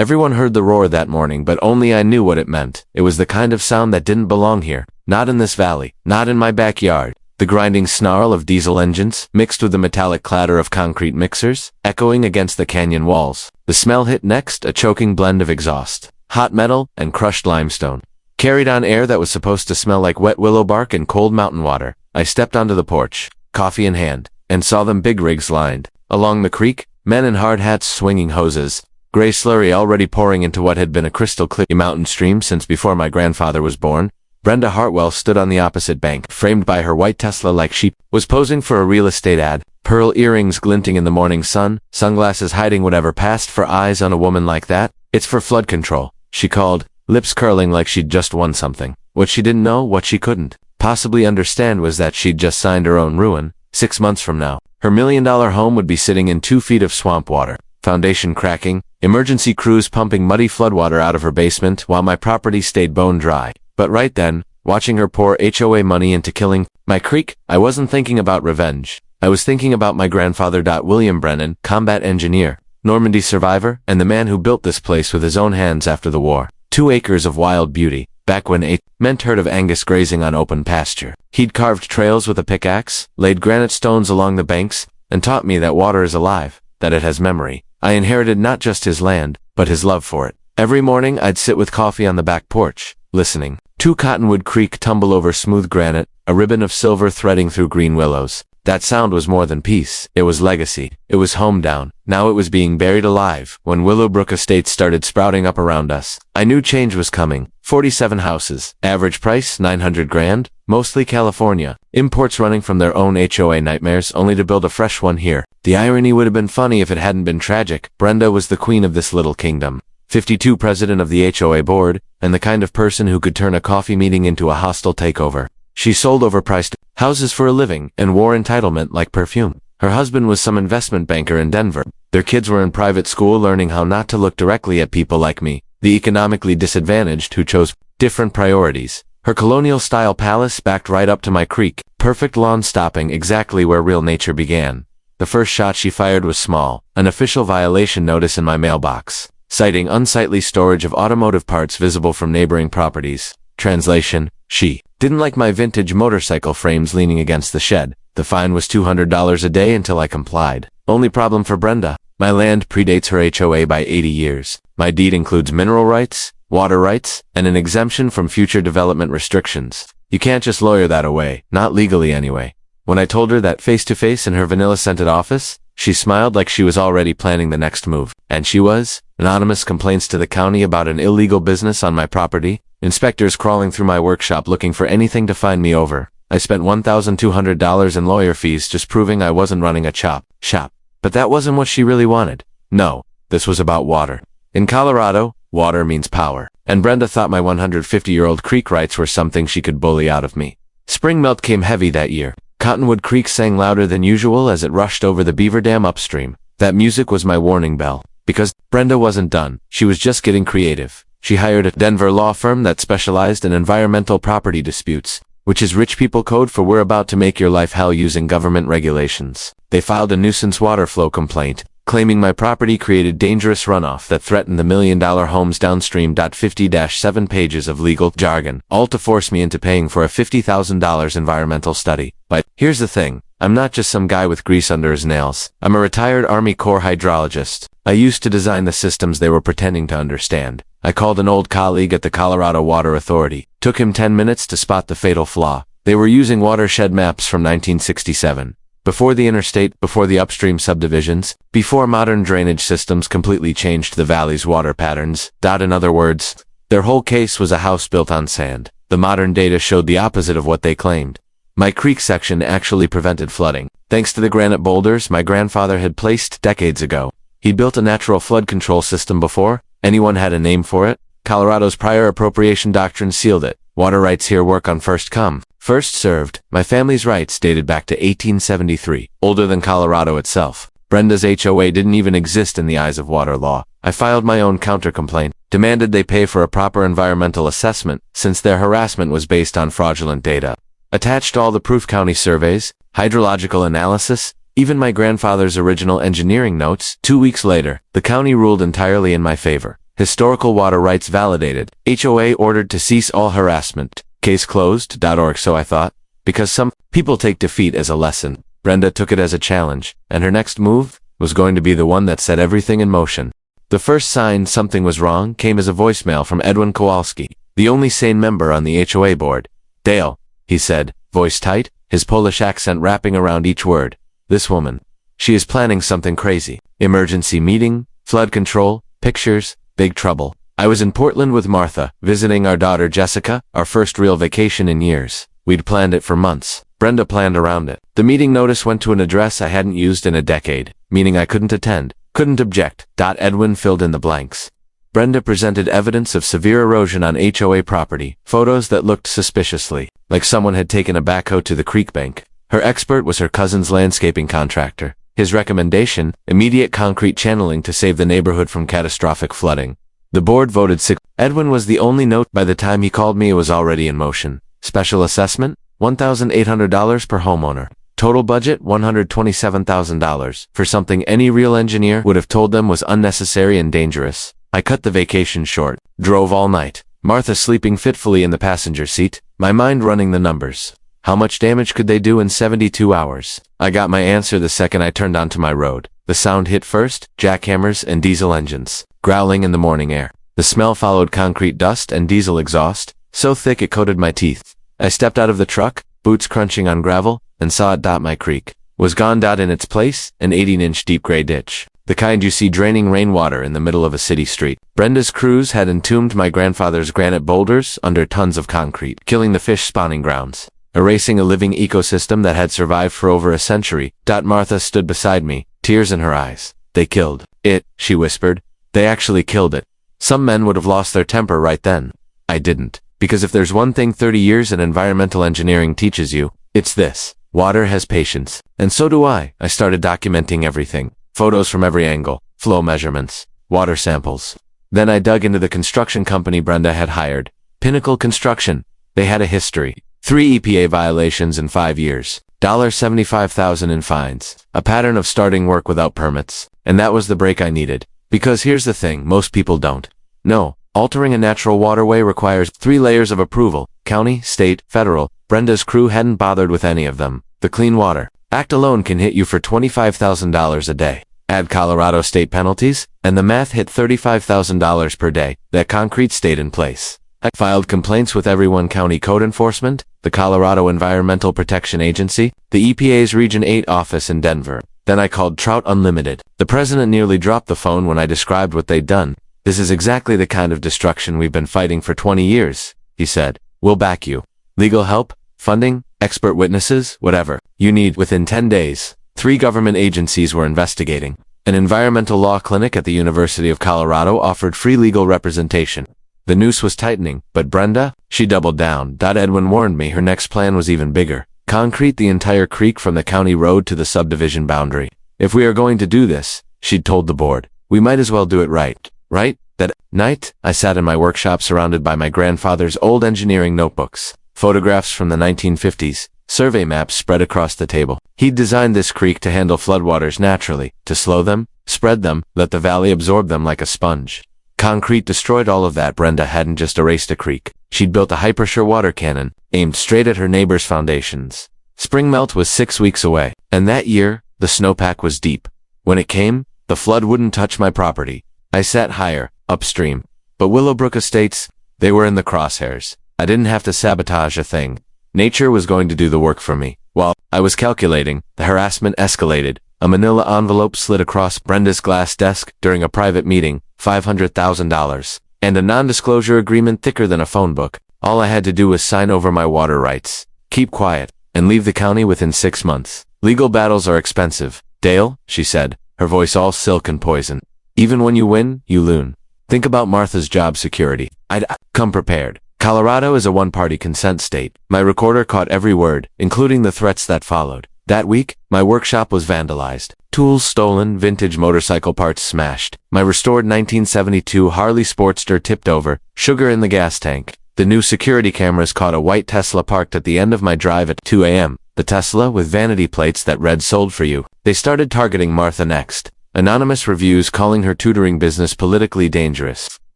Everyone heard the roar that morning, but only I knew what it meant. It was the kind of sound that didn't belong here. Not in this valley. Not in my backyard. The grinding snarl of diesel engines, mixed with the metallic clatter of concrete mixers, echoing against the canyon walls. The smell hit next, a choking blend of exhaust, hot metal, and crushed limestone. Carried on air that was supposed to smell like wet willow bark and cold mountain water. I stepped onto the porch, coffee in hand, and saw them big rigs lined. Along the creek, men in hard hats swinging hoses, gray slurry already pouring into what had been a crystal clear mountain stream since before my grandfather was born. Brenda Hartwell stood on the opposite bank, framed by her white Tesla like sheep, was posing for a real estate ad, pearl earrings glinting in the morning sun, sunglasses hiding whatever passed for eyes on a woman like that. It's for flood control, she called, lips curling like she'd just won something. What she didn't know, what she couldn't possibly understand was that she'd just signed her own ruin. 6 months from now, her $1 million home would be sitting in 2 feet of swamp water, foundation cracking, emergency crews pumping muddy floodwater out of her basement while my property stayed bone dry. But right then, watching her pour HOA money into killing my creek, I wasn't thinking about revenge. I was thinking about my grandfather. William Brennan, combat engineer, Normandy survivor, and the man who built this place with his own hands after the war. 2 acres of wild beauty, back when it meant herd of Angus grazing on open pasture. He'd carved trails with a pickaxe, laid granite stones along the banks, and taught me that water is alive, that it has memory. I inherited not just his land, but his love for it. Every morning I'd sit with coffee on the back porch, listening to Cottonwood Creek tumble over smooth granite, a ribbon of silver threading through green willows. That sound was more than peace. It was legacy. It was home down. Now it was being buried alive. When Willowbrook Estates started sprouting up around us, I knew change was coming. 47 houses. Average price, $900,000. Mostly California. Imports running from their own HOA nightmares only to build a fresh one here. The irony would have been funny if it hadn't been tragic. Brenda was the queen of this little kingdom. 52 president of the HOA board, and the kind of person who could turn a coffee meeting into a hostile takeover. She sold overpriced houses for a living and wore entitlement like perfume. Her husband was some investment banker in Denver. Their kids were in private school learning how not to look directly at people like me, the economically disadvantaged who chose different priorities. Her colonial-style palace backed right up to my creek, perfect lawn stopping exactly where real nature began. The first shot she fired was small, an official violation notice in my mailbox, citing unsightly storage of automotive parts visible from neighboring properties. Translation: she didn't like my vintage motorcycle frames leaning against the shed. The fine was $200 a day until I complied. Only problem for Brenda: my land predates her HOA by 80 years. My deed includes mineral rights, water rights, and an exemption from future development restrictions. You can't just lawyer that away, not legally anyway. When I told her that face-to-face in her vanilla-scented office, she smiled like she was already planning the next move. And she was. Anonymous complaints to the county about an illegal business on my property. Inspectors crawling through my workshop looking for anything to find me over. I spent $1,200 in lawyer fees just proving I wasn't running a shop. But that wasn't what she really wanted. No, this was about water. In Colorado, water means power. And Brenda thought my 150-year-old creek rights were something she could bully out of me. Spring melt came heavy that year. Cottonwood Creek sang louder than usual as it rushed over the beaver dam upstream. That music was my warning bell. Because Brenda wasn't done. She was just getting creative. She hired a Denver law firm that specialized in environmental property disputes, which is rich people code for we're about to make your life hell using government regulations. They filed a nuisance water flow complaint, claiming my property created dangerous runoff that threatened the $1 million homes downstream. 50-7 pages of legal jargon, all to force me into paying for a $50,000 environmental study. But here's the thing. I'm not just some guy with grease under his nails. I'm a retired Army Corps hydrologist. I used to design the systems they were pretending to understand. I called an old colleague at the Colorado Water Authority. Took him 10 minutes to spot the fatal flaw. They were using watershed maps from 1967. Before the interstate, before the upstream subdivisions, before modern drainage systems completely changed the valley's water patterns. In other words, their whole case was a house built on sand. The modern data showed the opposite of what they claimed. My creek section actually prevented flooding, thanks to the granite boulders my grandfather had placed decades ago. He built a natural flood control system before anyone had a name for it. Colorado's prior appropriation doctrine sealed it. Water rights here work on first come, first served. My family's rights dated back to 1873, older than Colorado itself. Brenda's HOA didn't even exist in the eyes of water law. I filed my own countercomplaint, demanded they pay for a proper environmental assessment, since their harassment was based on fraudulent data. Attached all the Proof County surveys, hydrological analysis, even my grandfather's original engineering notes. 2 weeks later, the county ruled entirely in my favor. Historical water rights validated. HOA ordered to cease all harassment. Case closed.org. So I thought. Because some people take defeat as a lesson. Brenda took it as a challenge, and her next move was going to be the one that set everything in motion. The first sign something was wrong came as a voicemail from Edwin Kowalski, the only sane member on the HOA board. "Dale," he said, voice tight, his Polish accent wrapping around each word. "This woman. She is planning something crazy. Emergency meeting, flood control, pictures, big trouble." I was in Portland with Martha, visiting our daughter Jessica, our first real vacation in years. We'd planned it for months. Brenda planned around it. The meeting notice went to an address I hadn't used in a decade, meaning I couldn't attend, couldn't object. Edwin filled in the blanks. Brenda presented evidence of severe erosion on HOA property, photos that looked suspiciously like someone had taken a backhoe to the creek bank. Her expert was her cousin's landscaping contractor. His recommendation, immediate concrete channeling to save the neighborhood from catastrophic flooding. The board voted 6. Edwin was the only note. By the time he called me, it was already in motion. Special assessment, $1,800 per homeowner. Total budget, $127,000, for something any real engineer would have told them was unnecessary and dangerous. I cut the vacation short, drove all night, Martha sleeping fitfully in the passenger seat, my mind running the numbers. How much damage could they do in 72 hours? I got my answer the second I turned onto my road. The sound hit first, jackhammers and diesel engines, growling in the morning air. The smell followed concrete dust and diesel exhaust, so thick it coated my teeth. I stepped out of the truck, boots crunching on gravel, and saw it. My creek was gone. In its place, an 18-inch deep gray ditch, the kind you see draining rainwater in the middle of a city street. Brenda's crews had entombed my grandfather's granite boulders under tons of concrete, killing the fish spawning grounds, erasing a living ecosystem that had survived for over a century. Martha stood beside me, tears in her eyes. "They killed it," she whispered. "They actually killed it." Some men would have lost their temper right then. I didn't. Because if there's one thing 30 years in environmental engineering teaches you, it's this. Water has patience. And so do I. I started documenting everything. Photos from every angle, flow measurements, water samples. Then I dug into the construction company Brenda had hired. Pinnacle Construction. They had a history. 3 EPA violations in 5 years. $75,000 in fines. A pattern of starting work without permits. And that was the break I needed. Because here's the thing, most people don't know. Altering a natural waterway requires 3 layers of approval, county, state, federal. Brenda's crew hadn't bothered with any of them. The Clean Water Act alone can hit you for $25,000 a day. Add Colorado state penalties, and the math hit $35,000 per day. That concrete stayed in place. I filed complaints with everyone: County Code Enforcement, the Colorado Environmental Protection Agency, the EPA's Region 8 office in Denver. Then I called Trout Unlimited. The president nearly dropped the phone when I described what they'd done. "This is exactly the kind of destruction we've been fighting for 20 years, he said. "We'll back you. Legal help, funding, expert witnesses, whatever you need." Within 10 days, 3 government agencies were investigating. An environmental law clinic at the University of Colorado offered free legal representation. The noose was tightening, but Brenda, she doubled down. Edwin warned me her next plan was even bigger. Concrete the entire creek from the county road to the subdivision boundary. "If we are going to do this," she'd told the board, "we might as well do it right." Right? That night, I sat in my workshop surrounded by my grandfather's old engineering notebooks, photographs from the 1950s, survey maps spread across the table. He'd designed this creek to handle floodwaters naturally, to slow them, spread them, let the valley absorb them like a sponge. Concrete destroyed all of that. Brenda hadn't just erased a creek. She'd built a hypersure water cannon, aimed straight at her neighbor's foundations. Spring melt was 6 weeks away, and that year, the snowpack was deep. When it came, the flood wouldn't touch my property. I sat higher, upstream. But Willowbrook Estates, they were in the crosshairs. I didn't have to sabotage a thing. Nature was going to do the work for me. While I was calculating, the harassment escalated. A manila envelope slid across Brenda's glass desk during a private meeting, $500,000, and a non-disclosure agreement thicker than a phone book. All I had to do was sign over my water rights, keep quiet, and leave the county within 6 months. "Legal battles are expensive, Dale," she said, her voice all silk and poison. "Even when you win, you lose. Think about Martha's job security." I'd come prepared. Colorado is a one-party consent state. My recorder caught every word, including the threats that followed. That week, my workshop was vandalized. Tools stolen, vintage motorcycle parts smashed. My restored 1972 Harley Sportster tipped over, sugar in the gas tank. The new security cameras caught a white Tesla parked at the end of my drive at 2 a.m. The Tesla with vanity plates that read "Sold for you." They started targeting Martha next. Anonymous reviews calling her tutoring business politically dangerous.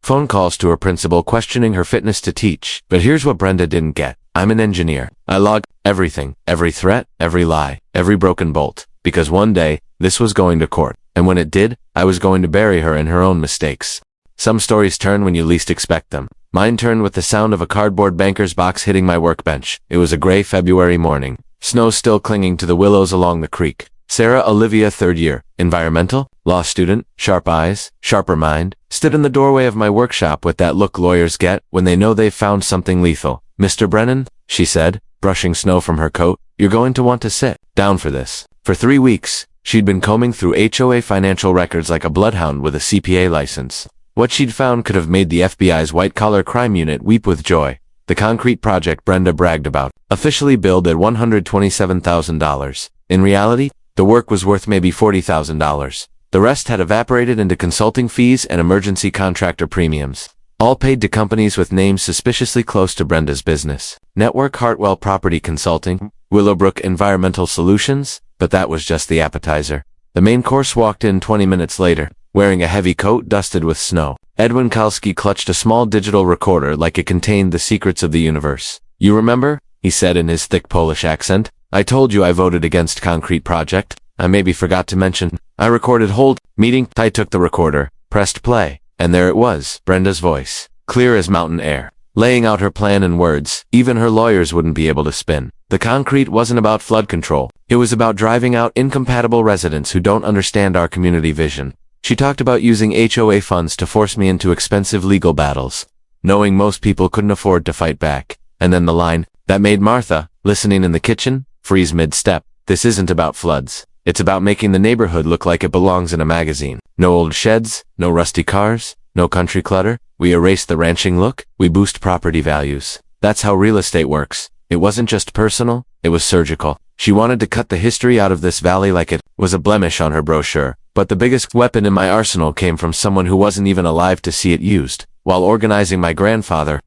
phone calls to her principal questioning her fitness to teach. But here's what Brenda didn't get. I'm an engineer. I log everything, every threat, every lie, every broken bolt. Because one day, this was going to court. And when it did, I was going to bury her in her own mistakes. Some stories turn when you least expect them. Mine turned with the sound of a cardboard banker's box hitting my workbench. It was a gray February morning. Snow still clinging to the willows along the creek. Sarah Olivia, 3rd year, environmental, law student, sharp eyes, sharper mind, stood in the doorway of my workshop with that look lawyers get when they know they've found something lethal. Mr. Brennan, she said, brushing snow from her coat, you're going to want to sit down for this. For 3 weeks, she'd been combing through HOA financial records like a bloodhound with a CPA license. What she'd found could have made the FBI's white-collar crime unit weep with joy. The concrete project Brenda bragged about, officially billed at $127,000. In reality, the work was worth maybe $40,000. The rest had evaporated into consulting fees and emergency contractor premiums, all paid to companies with names suspiciously close to Brenda's business. Network Hartwell Property Consulting, Willowbrook Environmental Solutions, but that was just the appetizer. The main course walked in 20 minutes later, wearing a heavy coat dusted with snow. Edwin Kalski clutched a small digital recorder like it contained the secrets of the universe. You remember? He said in his thick Polish accent. I told you I voted against concrete project. I maybe forgot to mention. I recorded hold meeting. I took the recorder, pressed play, and there it was, Brenda's voice, clear as mountain air, laying out her plan in words even her lawyers wouldn't be able to spin. The concrete wasn't about flood control. It was about driving out incompatible residents who don't understand our community vision. She talked about using HOA funds to force me into expensive legal battles, knowing most people couldn't afford to fight back. And then the line that made Martha, listening in the kitchen, freeze mid-step. This isn't about floods. It's about making the neighborhood look like it belongs in a magazine. No old sheds, no rusty cars, no country clutter. We erase the ranching look. We boost property values. That's how real estate works. It wasn't just personal, it was surgical. She wanted to cut the history out of this valley like it was a blemish on her brochure. But the biggest weapon in my arsenal came from someone who wasn't even alive to see it used. While organizing my grandfather's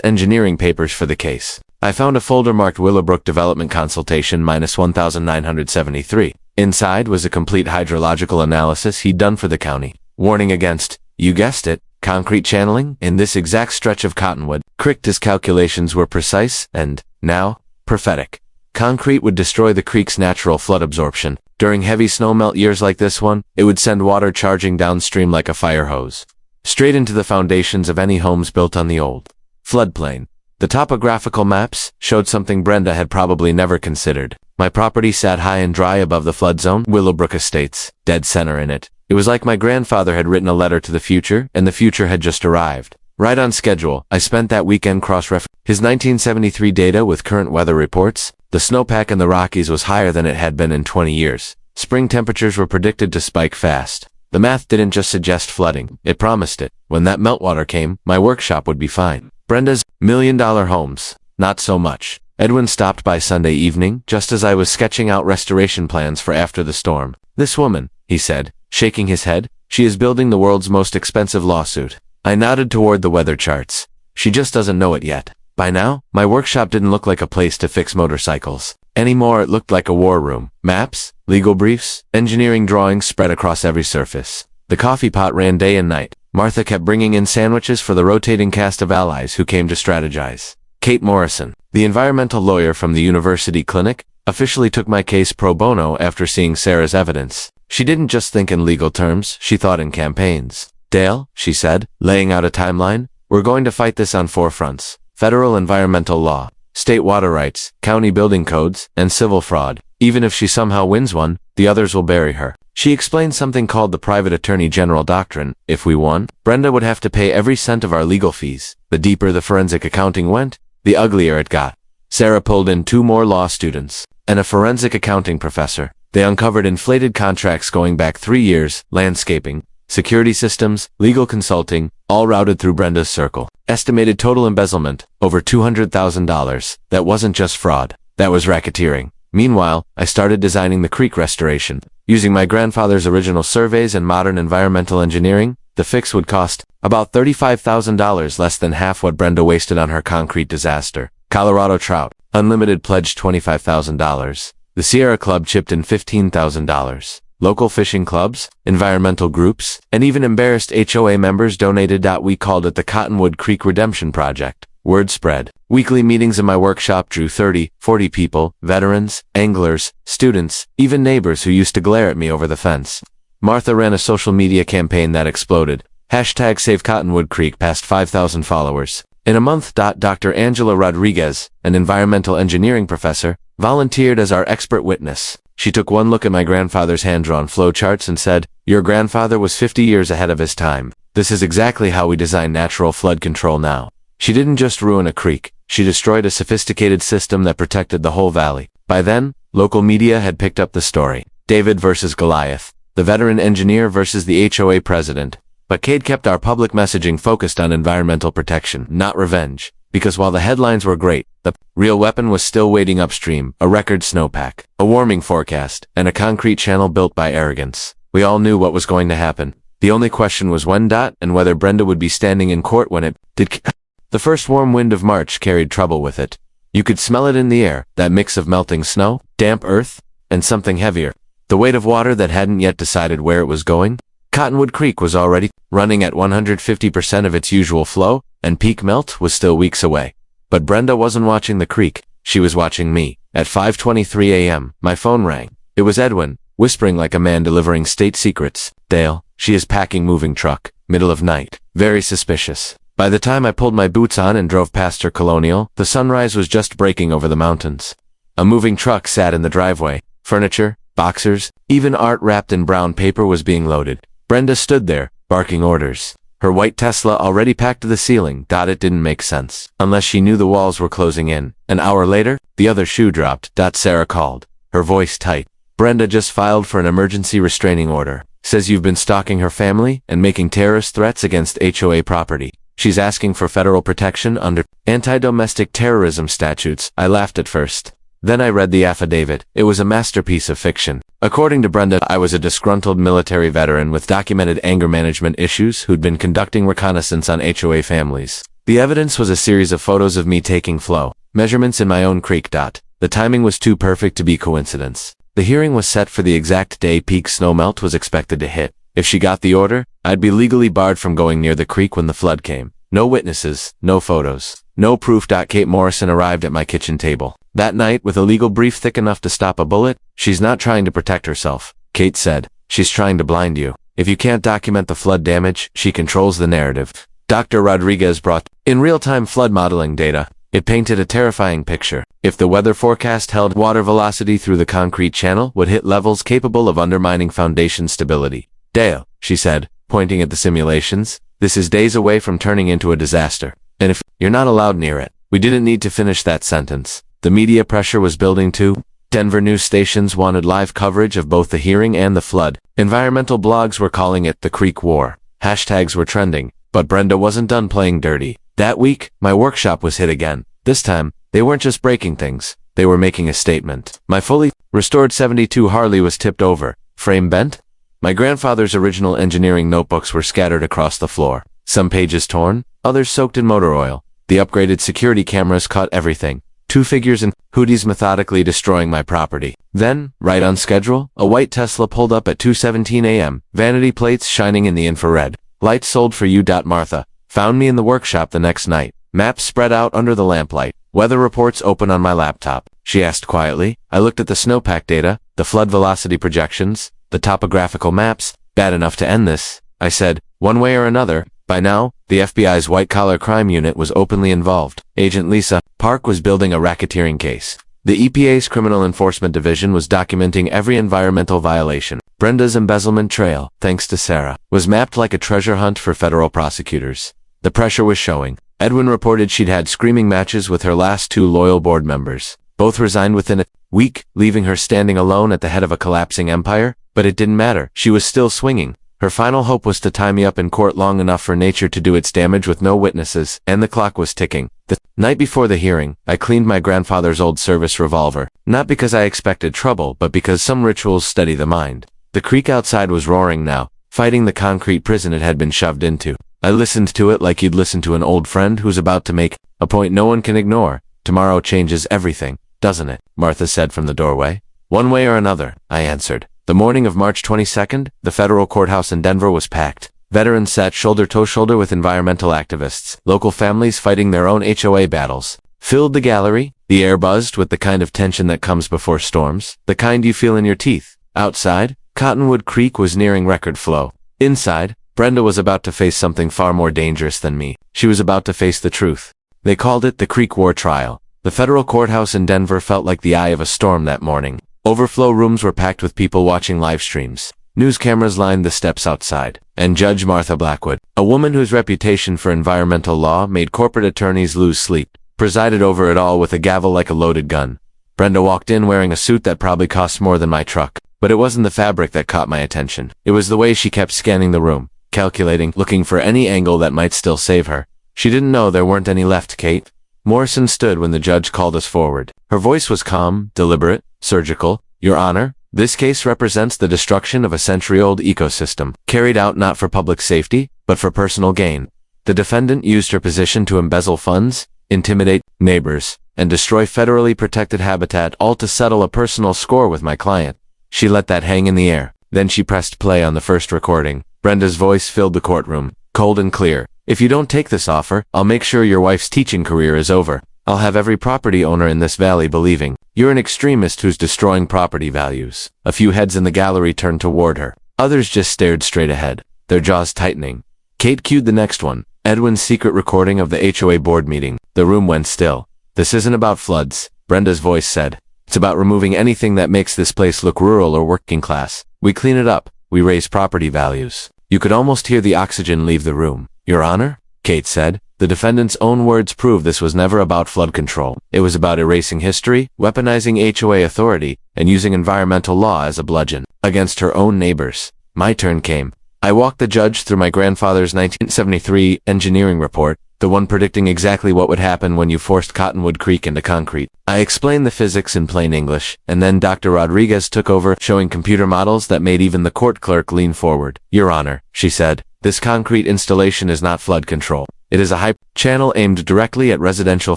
engineering papers for the case, I found a folder marked Willowbrook Development Consultation -1973. Inside was a complete hydrological analysis he'd done for the county, warning against, you guessed it, concrete channeling in this exact stretch of cottonwood. Cricked his calculations were precise and, now, prophetic. Concrete would destroy the creek's natural flood absorption. During heavy snowmelt years like this one, it would send water charging downstream like a fire hose, straight into the foundations of any homes built on the old floodplain. The topographical maps showed something Brenda had probably never considered. My property sat high and dry above the flood zone, Willowbrook Estates, dead center in it. It was like my grandfather had written a letter to the future, and the future had just arrived. Right on schedule, I spent that weekend cross-referencing his 1973 data with current weather reports. The snowpack in the Rockies was higher than it had been in 20 years. Spring temperatures were predicted to spike fast. The math didn't just suggest flooding, it promised it. When that meltwater came, my workshop would be fine. Brenda's million-dollar homes, not so much. Edwin stopped by Sunday evening, just as I was sketching out restoration plans for after the storm. This woman, he said, shaking his head, she is building the world's most expensive lawsuit. I nodded toward the weather charts. She just doesn't know it yet. By now, my workshop didn't look like a place to fix motorcycles. Anymore, it looked like a war room. Maps, legal briefs, engineering drawings spread across every surface. The coffee pot ran day and night. Martha kept bringing in sandwiches for the rotating cast of allies who came to strategize. Kate Morrison, the environmental lawyer from the university clinic, officially took my case pro bono after seeing Sarah's evidence. She didn't just think in legal terms, she thought in campaigns. Dale, she said, laying out a timeline, we're going to fight this on 4 fronts. Federal environmental law, state water rights, county building codes, and civil fraud. Even if she somehow wins one, the others will bury her. She explained something called the private attorney general doctrine. If we won, Brenda would have to pay every cent of our legal fees. The deeper the forensic accounting went, the uglier it got. Sarah pulled in 2 more law students and a forensic accounting professor. They uncovered inflated contracts going back 3 years, landscaping, security systems, legal consulting, all routed through Brenda's circle. Estimated total embezzlement, over $200,000. That wasn't just fraud. That was racketeering. Meanwhile, I started designing the creek restoration. Using my grandfather's original surveys and modern environmental engineering, the fix would cost about $35,000, less than half what Brenda wasted on her concrete disaster. Colorado Trout, Unlimited pledged $25,000. The Sierra Club chipped in $15,000. Local fishing clubs, environmental groups, and even embarrassed HOA members donated. We called it the Cottonwood Creek Redemption Project. Word spread. Weekly meetings in my workshop drew 30, 40 people, veterans, anglers, students, even neighbors who used to glare at me over the fence. Martha ran a social media campaign that exploded. Hashtag Save Cottonwood Creek passed 5,000 followers. In a month, Dr. Angela Rodriguez, an environmental engineering professor, volunteered as our expert witness. She took one look at my grandfather's hand-drawn flowcharts and said, "Your grandfather was 50 years ahead of his time. This is exactly how we design natural flood control now." She didn't just ruin a creek, she destroyed a sophisticated system that protected the whole valley. By then, local media had picked up the story. David versus Goliath. The veteran engineer versus the HOA president. But Cade kept our public messaging focused on environmental protection, not revenge. Because while the headlines were great, the real weapon was still waiting upstream, a record snowpack, a warming forecast, and a concrete channel built by arrogance. We all knew what was going to happen. The only question was when, and whether Brenda would be standing in court when it did. The first warm wind of March carried trouble with it. You could smell it in the air, that mix of melting snow, damp earth, and something heavier. The weight of water that hadn't yet decided where it was going. Cottonwood Creek was already running at 150% of its usual flow, and peak melt was still weeks away. But Brenda wasn't watching the creek, she was watching me. At 5:23 a.m., my phone rang. It was Edwin, whispering like a man delivering state secrets. "Dale, she is packing moving truck. Middle of night. Very suspicious." By the time I pulled my boots on and drove past her colonial, the sunrise was just breaking over the mountains. A moving truck sat in the driveway. Furniture, boxers, even art wrapped in brown paper was being loaded. Brenda stood there, barking orders. Her white Tesla already packed to the ceiling. It didn't make sense. Unless she knew the walls were closing in. An hour later, the other shoe dropped. Sarah called. Her voice tight. "Brenda just filed for an emergency restraining order. Says you've been stalking her family and making terrorist threats against HOA property. She's asking for federal protection under anti-domestic terrorism statutes." I laughed at first. Then I read the affidavit. It was a masterpiece of fiction. According to Brenda, I was a disgruntled military veteran with documented anger management issues who'd been conducting reconnaissance on HOA families. The evidence was a series of photos of me taking flow measurements in my own creek. The timing was too perfect to be coincidence. The hearing was set for the exact day peak snowmelt was expected to hit. If she got the order, I'd be legally barred from going near the creek when the flood came. No witnesses, no photos, no proof. Kate Morrison arrived at my kitchen table. That night, with a legal brief thick enough to stop a bullet. "She's not trying to protect herself," Kate said. "She's trying to blind you. If you can't document the flood damage, she controls the narrative." Dr. Rodriguez brought in real-time flood modeling data. It painted a terrifying picture. If the weather forecast held, water velocity through the concrete channel would hit levels capable of undermining foundation stability. "Dale," she said, pointing at the simulations, "this is days away from turning into a disaster. And if you're not allowed near it." We didn't need to finish that sentence. The media pressure was building too. Denver news stations wanted live coverage of both the hearing and the flood. Environmental blogs were calling it the Creek War. Hashtags were trending. But Brenda wasn't done playing dirty. That week, my workshop was hit again. This time, they weren't just breaking things. They were making a statement. My fully restored 72 Harley was tipped over. Frame bent. My grandfather's original engineering notebooks were scattered across the floor. Some pages torn, others soaked in motor oil. The upgraded security cameras caught everything. Two figures in hoodies methodically destroying my property. Then, right on schedule, a white Tesla pulled up at 2:17 a.m., vanity plates shining in the infrared. "Lights sold for you." Martha found me in the workshop the next night. Maps spread out under the lamplight. Weather reports open on my laptop. She asked quietly. I looked at the snowpack data, the flood velocity projections, the topographical maps. "Bad enough to end this," I said, "one way or another." By now, the FBI's white-collar crime unit was openly involved. Agent Lisa Park was building a racketeering case. The EPA's Criminal Enforcement Division was documenting every environmental violation. Brenda's embezzlement trail, thanks to Sarah, was mapped like a treasure hunt for federal prosecutors. The pressure was showing. Edwin reported she'd had screaming matches with her last two loyal board members. Both resigned within a week, leaving her standing alone at the head of a collapsing empire. But it didn't matter. She was still swinging. Her final hope was to tie me up in court long enough for nature to do its damage with no witnesses, and the clock was ticking. The night before the hearing, I cleaned my grandfather's old service revolver, not because I expected trouble, but because some rituals steady the mind. The creek outside was roaring now, fighting the concrete prison it had been shoved into. I listened to it like you'd listen to an old friend who's about to make a point no one can ignore. "Tomorrow changes everything, doesn't it?" Martha said from the doorway. "One way or another," I answered. The morning of March 22nd, the federal courthouse in Denver was packed. Veterans sat shoulder to shoulder with environmental activists. Local families fighting their own HOA battles filled the gallery. The air buzzed with the kind of tension that comes before storms, the kind you feel in your teeth. Outside, Cottonwood Creek was nearing record flow. Inside, Brenda was about to face something far more dangerous than me. She was about to face the truth. They called it the Creek War Trial. The federal courthouse in Denver felt like the eye of a storm that morning. Overflow rooms were packed with people watching live streams. News cameras lined the steps outside. And Judge Martha Blackwood, a woman whose reputation for environmental law made corporate attorneys lose sleep, presided over it all with a gavel like a loaded gun. Brenda walked in wearing a suit that probably cost more than my truck. But it wasn't the fabric that caught my attention. It was the way she kept scanning the room, calculating, looking for any angle that might still save her. She didn't know there weren't any left, Kate. Morrison stood when the judge called us forward. Her voice was calm, deliberate, surgical. Your Honor, this case represents the destruction of a century-old ecosystem, carried out not for public safety, but for personal gain. The defendant used her position to embezzle funds, intimidate neighbors, and destroy federally protected habitat, all to settle a personal score with my client. She let that hang in the air. Then she pressed play on the first recording. Brenda's voice filled the courtroom, cold and clear. If you don't take this offer, I'll make sure your wife's teaching career is over. I'll have every property owner in this valley believing you're an extremist who's destroying property values. A few heads in the gallery turned toward her. Others just stared straight ahead, their jaws tightening. Kate cued the next one, Edwin's secret recording of the HOA board meeting. The room went still. This isn't about floods, Brenda's voice said. It's about removing anything that makes this place look rural or working class. We clean it up. We raise property values. You could almost hear the oxygen leave the room. Your Honor? Kate said. The defendant's own words prove this was never about flood control. It was about erasing history, weaponizing HOA authority, and using environmental law as a bludgeon against her own neighbors. My turn came. I walked the judge through my grandfather's 1973 engineering report, the one predicting exactly what would happen when you forced Cottonwood Creek into concrete. I explained the physics in plain English, and then Dr. Rodriguez took over, showing computer models that made even the court clerk lean forward. Your Honor, she said, this concrete installation is not flood control. It is a high channel aimed directly at residential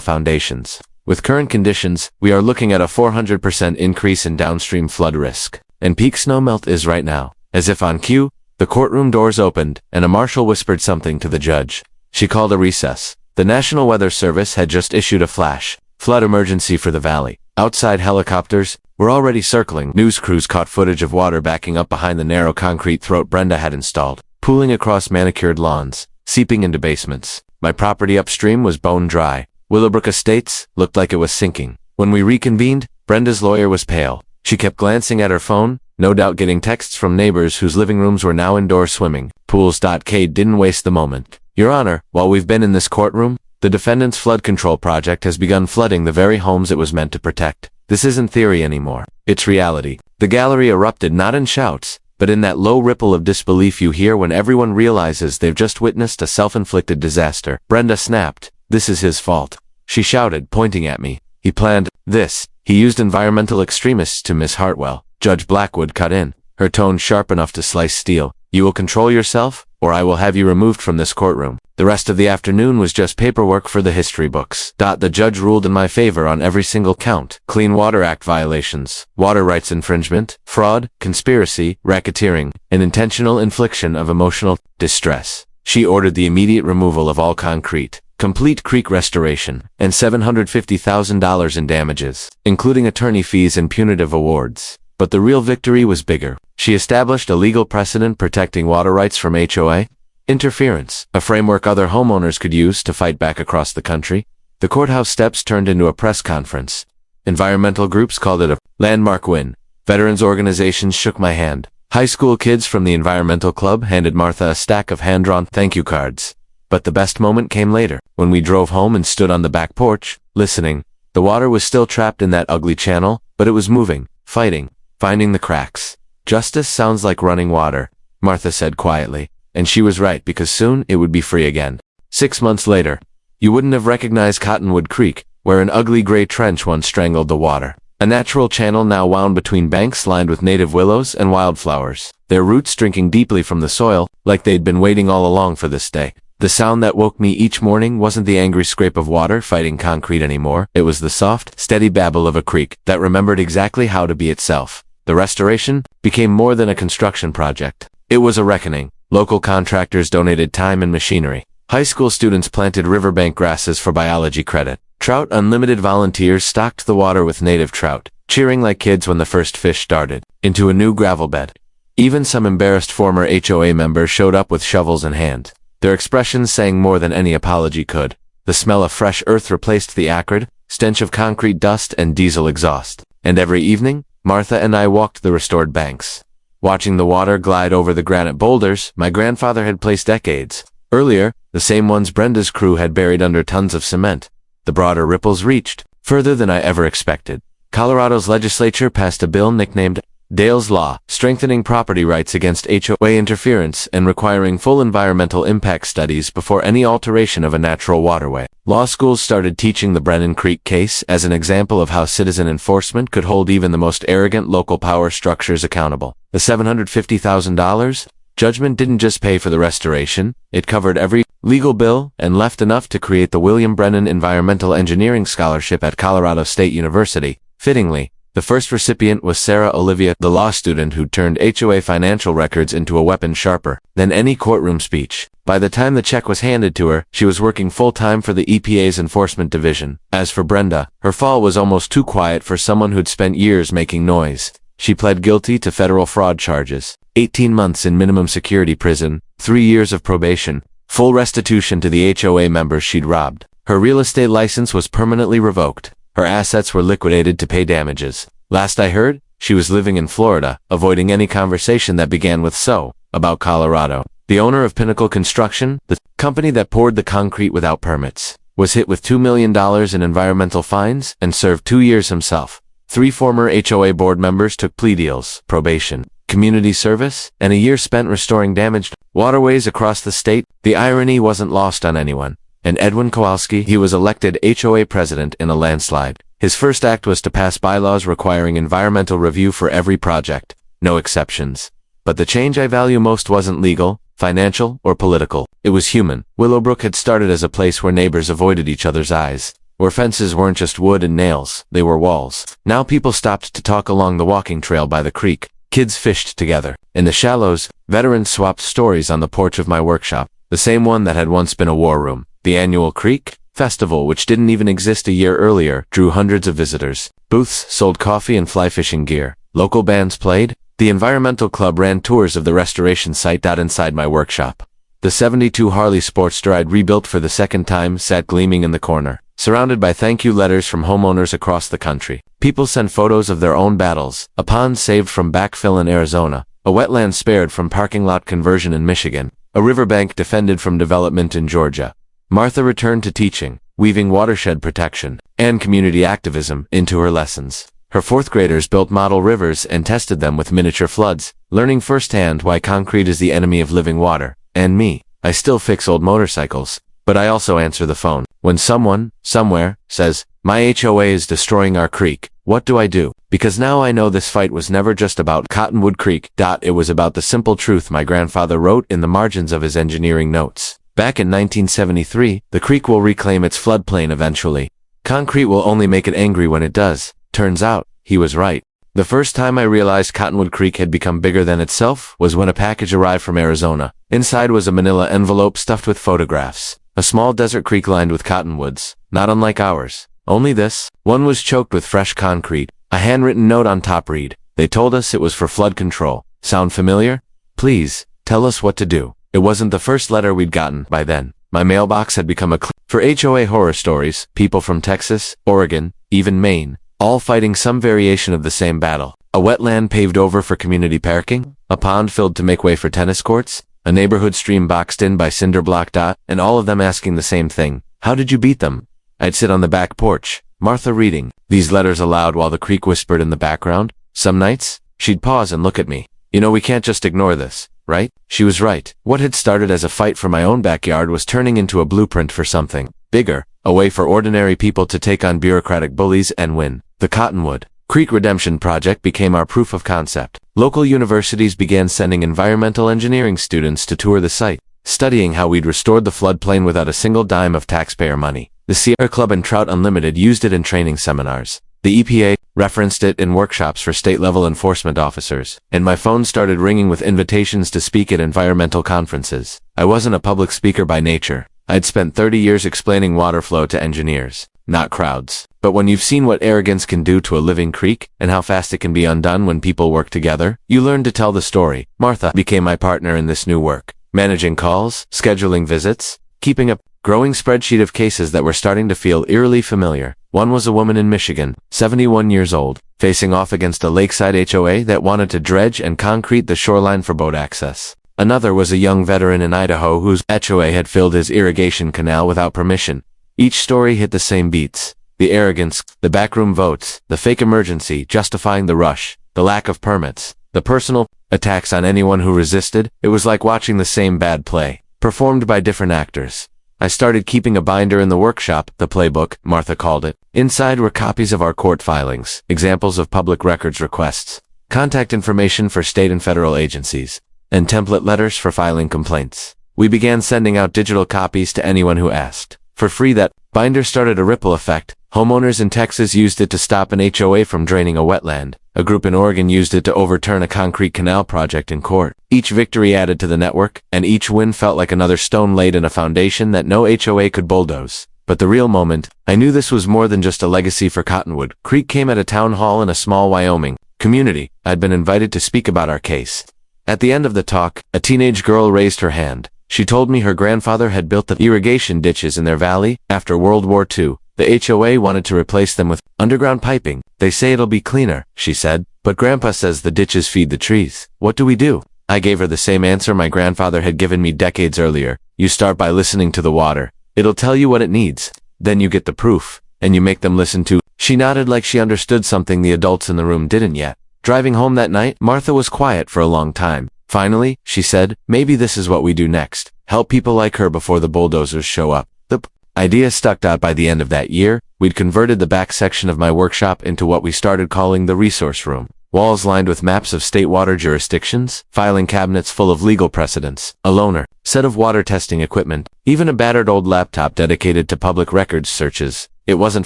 foundations. With current conditions, we are looking at a 400% increase in downstream flood risk. And peak snowmelt is right now. As if on cue, the courtroom doors opened, and a marshal whispered something to the judge. She called a recess. The National Weather Service had just issued a flash flood emergency for the valley. Outside, helicopters were already circling. News crews caught footage of water backing up behind the narrow concrete throat Brenda had installed, pooling across manicured lawns, seeping into basements. My property upstream was bone dry. Willowbrook Estates looked like it was sinking. When we reconvened, Brenda's lawyer was pale. She kept glancing at her phone, no doubt getting texts from neighbors whose living rooms were now indoor swimming pools. Kate didn't waste the moment. Your Honor, while we've been in this courtroom, the defendant's flood control project has begun flooding the very homes it was meant to protect. This isn't theory anymore. It's reality. The gallery erupted not in shouts, but in that low ripple of disbelief you hear when everyone realizes they've just witnessed a self-inflicted disaster. Brenda snapped. This is his fault. She shouted, pointing at me. He planned this. He used environmental extremists to miss Hartwell. Judge Blackwood cut in, her tone sharp enough to slice steel. You will control yourself, or I will have you removed from this courtroom. The rest of the afternoon was just paperwork for the history books. The judge ruled in my favor on every single count. Clean Water Act violations, water rights infringement, fraud, conspiracy, racketeering, and intentional infliction of emotional distress. She ordered the immediate removal of all concrete, complete creek restoration, and $750,000 in damages, including attorney fees and punitive awards. But the real victory was bigger. She established a legal precedent protecting water rights from HOA interference, a framework other homeowners could use to fight back across the country. The courthouse steps turned into a press conference. Environmental groups called it a landmark win. Veterans organizations shook my hand. High school kids from the environmental club handed Martha a stack of hand-drawn thank you cards. But the best moment came later, when we drove home and stood on the back porch, listening. The water was still trapped in that ugly channel, but it was moving, fighting, finding the cracks. Justice sounds like running water, Martha said quietly, and she was right because soon it would be free again. 6 months later, you wouldn't have recognized Cottonwood Creek, where an ugly gray trench once strangled the water. A natural channel now wound between banks lined with native willows and wildflowers, their roots drinking deeply from the soil, like they'd been waiting all along for this day. The sound that woke me each morning wasn't the angry scrape of water fighting concrete anymore. It was the soft, steady babble of a creek that remembered exactly how to be itself. The restoration became more than a construction project. It was a reckoning. Local contractors donated time and machinery. High school students planted riverbank grasses for biology credit. Trout Unlimited volunteers stocked the water with native trout, cheering like kids when the first fish darted into a new gravel bed. Even some embarrassed former HOA members showed up with shovels in hand. Their expressions sang more than any apology could. The smell of fresh earth replaced the acrid stench of concrete dust and diesel exhaust. And every evening, Martha and I walked the restored banks. Watching the water glide over the granite boulders my grandfather had placed decades earlier, the same ones Brenda's crew had buried under tons of cement. The broader ripples reached further than I ever expected. Colorado's legislature passed a bill nicknamed Dale's Law, strengthening property rights against HOA interference and requiring full environmental impact studies before any alteration of a natural waterway. Law schools started teaching the Brennan Creek case as an example of how citizen enforcement could hold even the most arrogant local power structures accountable. The $750,000 judgment didn't just pay for the restoration, it covered every legal bill and left enough to create the William Brennan Environmental Engineering Scholarship at Colorado State University. Fittingly, the first recipient was Sarah Olivia, the law student who turned HOA financial records into a weapon sharper than any courtroom speech. By the time the check was handed to her, she was working full-time for the EPA's Enforcement Division. As for Brenda, her fall was almost too quiet for someone who'd spent years making noise. She pled guilty to federal fraud charges, 18 months in minimum security prison, 3 years of probation, full restitution to the HOA members she'd robbed. Her real estate license was permanently revoked. Her assets were liquidated to pay damages. Last I heard, she was living in Florida, avoiding any conversation that began with "so" about Colorado. The owner of Pinnacle Construction, the company that poured the concrete without permits, was hit with $2 million in environmental fines and served 2 years himself. 3 former HOA board members took plea deals, probation, community service, and a year spent restoring damaged waterways across the state. The irony wasn't lost on anyone. And Edwin Kowalski, he was elected HOA president in a landslide. His first act was to pass bylaws requiring environmental review for every project, no exceptions. But the change I value most wasn't legal, financial, or political. It was human. Willowbrook had started as a place where neighbors avoided each other's eyes, where fences weren't just wood and nails, they were walls. Now people stopped to talk along the walking trail by the creek. Kids fished together. In the shallows, veterans swapped stories on the porch of my workshop, the same one that had once been a war room. The annual Creek Festival, which didn't even exist a year earlier, drew hundreds of visitors. Booths sold coffee and fly fishing gear. Local bands played. The Environmental Club ran tours of the restoration site inside my workshop. The '72 Harley Sportster I'd rebuilt for the second time sat gleaming in the corner, surrounded by thank you letters from homeowners across the country. People sent photos of their own battles, a pond saved from backfill in Arizona, a wetland spared from parking lot conversion in Michigan, a riverbank defended from development in Georgia. Martha returned to teaching, weaving watershed protection and community activism into her lessons. Her 4th graders built model rivers and tested them with miniature floods, learning firsthand why concrete is the enemy of living water. And me, I still fix old motorcycles, but I also answer the phone. When someone, somewhere, says, "My HOA is destroying our creek," what do I do? Because now I know this fight was never just about Cottonwood Creek. It was about the simple truth my grandfather wrote in the margins of his engineering notes. Back in 1973, the creek will reclaim its floodplain eventually. Concrete will only make it angry when it does. Turns out, he was right. The first time I realized Cottonwood Creek had become bigger than itself was when a package arrived from Arizona. Inside was a manila envelope stuffed with photographs. A small desert creek lined with cottonwoods, not unlike ours. Only this, one was choked with fresh concrete. A handwritten note on top read, "They told us it was for flood control. Sound familiar? Please, tell us what to do." It wasn't the first letter we'd gotten by then. My mailbox had become a for HOA horror stories, people from Texas, Oregon, even Maine, all fighting some variation of the same battle. A wetland paved over for community parking, a pond filled to make way for tennis courts, a neighborhood stream boxed in by cinder block. And all of them asking the same thing. How did you beat them? I'd sit on the back porch, Martha reading these letters aloud while the creek whispered in the background. Some nights, she'd pause and look at me. "You know, we can't just ignore this, right?" She was right. What had started as a fight for my own backyard was turning into a blueprint for something bigger, a way for ordinary people to take on bureaucratic bullies and win. The Cottonwood Creek Redemption Project became our proof of concept. Local universities began sending environmental engineering students to tour the site, studying how we'd restored the floodplain without a single dime of taxpayer money. The Sierra Club and Trout Unlimited used it in training seminars. The EPA referenced it in workshops for state-level enforcement officers, and my phone started ringing with invitations to speak at environmental conferences. I wasn't a public speaker by nature. I'd spent 30 years explaining water flow to engineers, not crowds. But when you've seen what arrogance can do to a living creek, and how fast it can be undone when people work together, you learn to tell the story. Martha became my partner in this new work, managing calls, scheduling visits, keeping a growing spreadsheet of cases that were starting to feel eerily familiar. One was a woman in Michigan, 71 years old, facing off against a lakeside HOA that wanted to dredge and concrete the shoreline for boat access. Another was a young veteran in Idaho whose HOA had filled his irrigation canal without permission. Each story hit the same beats. The arrogance, the backroom votes, the fake emergency justifying the rush, the lack of permits, the personal attacks on anyone who resisted. It was like watching the same bad play, performed by different actors. I started keeping a binder in the workshop, the playbook, Martha called it. Inside were copies of our court filings, examples of public records requests, contact information for state and federal agencies, and template letters for filing complaints. We began sending out digital copies to anyone who asked. For free, that binder started a ripple effect. Homeowners in Texas used it to stop an HOA from draining a wetland. A group in Oregon used it to overturn a concrete canal project in court. Each victory added to the network, and each win felt like another stone laid in a foundation that no HOA could bulldoze. But the real moment, I knew this was more than just a legacy for Cottonwood Creek, came at a town hall in a small Wyoming community. I'd been invited to speak about our case. At the end of the talk, a teenage girl raised her hand. She told me her grandfather had built the irrigation ditches in their valley after World War II. The HOA wanted to replace them with underground piping. They say it'll be cleaner, she said, but Grandpa says the ditches feed the trees. What do we do? I gave her the same answer my grandfather had given me decades earlier. You start by listening to the water. It'll tell you what it needs. Then you get the proof, and you make them listen too. She nodded like she understood something the adults in the room didn't yet. Driving home that night, Martha was quiet for a long time. Finally, she said, maybe this is what we do next. Help people like her before the bulldozers show up. The idea stuck out. By the end of that year, we'd converted the back section of my workshop into what we started calling the resource room. Walls lined with maps of state water jurisdictions, filing cabinets full of legal precedents, a loaner, set of water testing equipment, even a battered old laptop dedicated to public records searches. It wasn't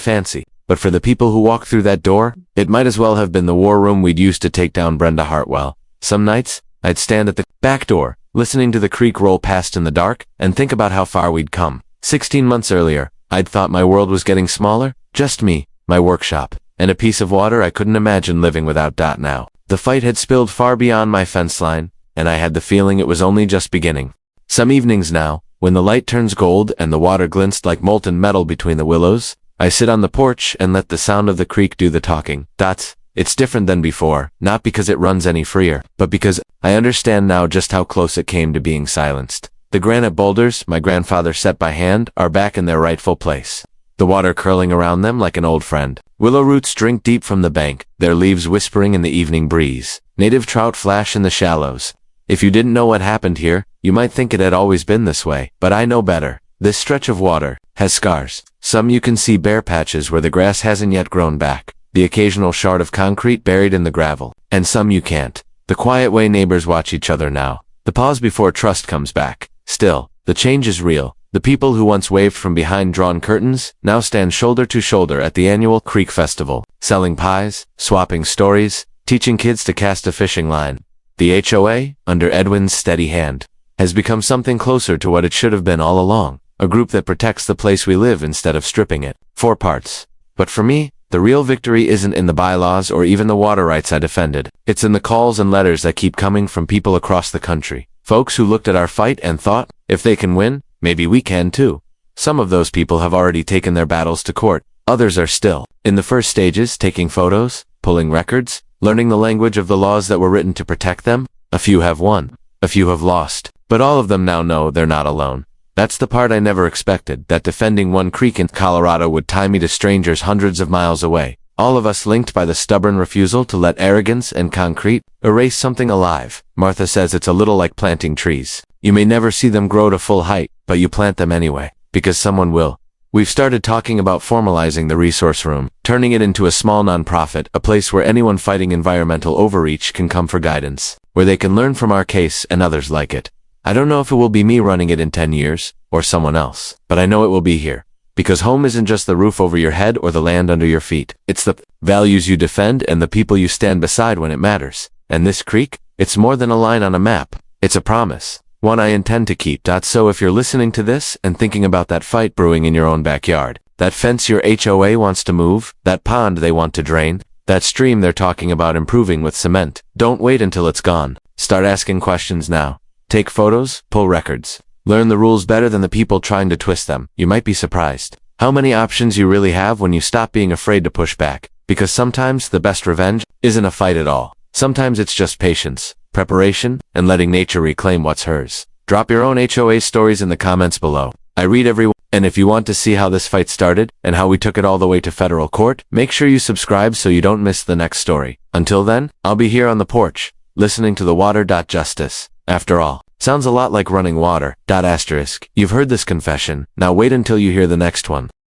fancy, but for the people who walked through that door, it might as well have been the war room we'd used to take down Brenda Hartwell. Some nights, I'd stand at the back door, listening to the creek roll past in the dark, and think about how far we'd come. 16 months earlier, I'd thought my world was getting smaller, just me, my workshop, and a piece of water I couldn't imagine living without. Now, the fight had spilled far beyond my fence line, and I had the feeling it was only just beginning. Some evenings now, when the light turns gold and the water glints like molten metal between the willows, I sit on the porch and let the sound of the creek do the talking. It's different than before, not because it runs any freer, but because I understand now just how close it came to being silenced. The granite boulders my grandfather set by hand are back in their rightful place, the water curling around them like an old friend. Willow roots drink deep from the bank, their leaves whispering in the evening breeze. Native trout flash in the shallows. If you didn't know what happened here, you might think it had always been this way, but I know better. This stretch of water has scars. Some you can see bare patches where the grass hasn't yet grown back, the occasional shard of concrete buried in the gravel, and some you can't. The quiet way neighbors watch each other now. The pause before trust comes back. Still, the change is real. The people who once waved from behind drawn curtains now stand shoulder to shoulder at the annual Creek Festival, selling pies, swapping stories, teaching kids to cast a fishing line. The HOA, under Edwin's steady hand, has become something closer to what it should have been all along, a group that protects the place we live instead of stripping it. 4 parts. But for me, the real victory isn't in the bylaws or even the water rights I defended. It's in the calls and letters that keep coming from people across the country. Folks who looked at our fight and thought, if they can win, maybe we can too. Some of those people have already taken their battles to court. Others are still in the first stages, taking photos, pulling records, learning the language of the laws that were written to protect them. A few have won. A few have lost. But all of them now know they're not alone. That's the part I never expected, that defending one creek in Colorado would tie me to strangers hundreds of miles away. All of us linked by the stubborn refusal to let arrogance and concrete erase something alive. Martha says it's a little like planting trees. You may never see them grow to full height, but you plant them anyway, because someone will. We've started talking about formalizing the resource room, turning it into a small nonprofit, a place where anyone fighting environmental overreach can come for guidance, where they can learn from our case and others like it. I don't know if it will be me running it in 10 years, or someone else, but I know it will be here. Because home isn't just the roof over your head or the land under your feet. It's the values you defend and the people you stand beside when it matters. And this creek? It's more than a line on a map. It's a promise. One I intend to keep. So if you're listening to this and thinking about that fight brewing in your own backyard, that fence your HOA wants to move, that pond they want to drain, that stream they're talking about improving with cement, don't wait until it's gone. Start asking questions now. Take photos, pull records. Learn the rules better than the people trying to twist them. You might be surprised how many options you really have when you stop being afraid to push back. Because sometimes the best revenge isn't a fight at all. Sometimes it's just patience, preparation, and letting nature reclaim what's hers. Drop your own HOA stories in the comments below. I read every one, and if you want to see how this fight started and how we took it all the way to federal court, make sure you subscribe so you don't miss the next story. Until then, I'll be here on the porch, listening to the water. Justice, after all, sounds a lot like running water. You've heard this confession, now wait until you hear the next one.